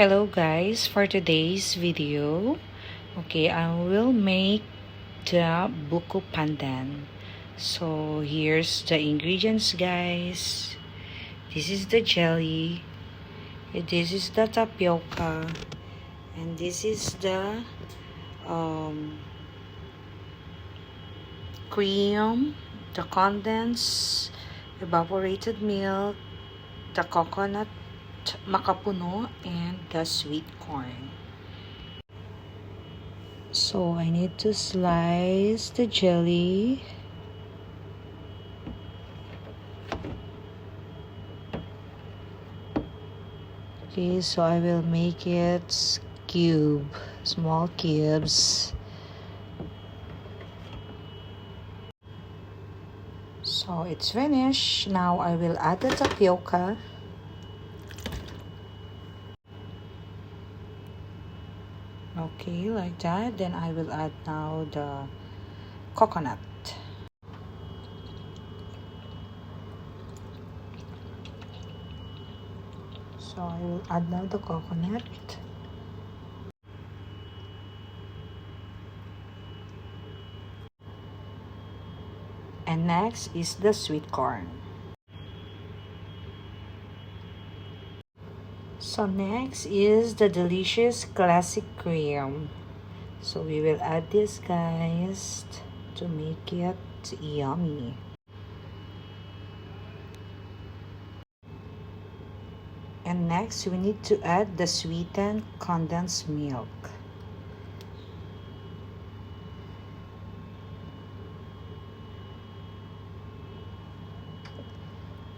Hello guys, for today's video, I will make the buko pandan. So here's the ingredients guys. This is the jelly, this is the tapioca, and this is the cream, the condensed evaporated milk, the coconut makapuno, and the sweet corn. So I need to slice the jelly. Okay, so I will make it small cubes. So it's finished. Now I will add the tapioca. Okay, like that. Then I will add now the coconut. So I will add now the coconut. And next is the sweet corn. So next is the delicious classic cream. So we will add this guys to make it yummy. And next we need to add the sweetened condensed milk.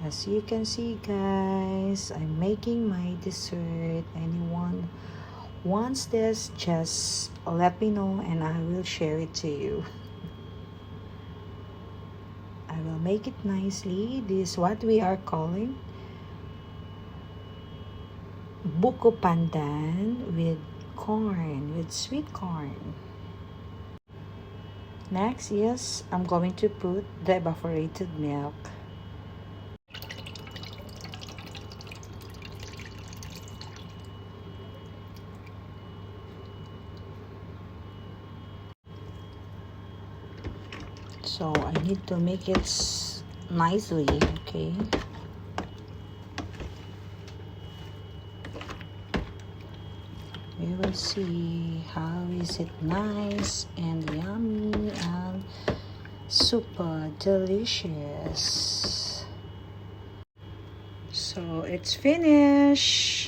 As you can see guys, I'm making my dessert. Anyone wants this, just let me know and I will share it to you. I will make it nicely. This is what we are calling buko pandan with corn, with sweet corn. Next is I'm going to put the evaporated milk. So I need to make it nicely, okay? We will see how is it nice and yummy and super delicious. So it's finished.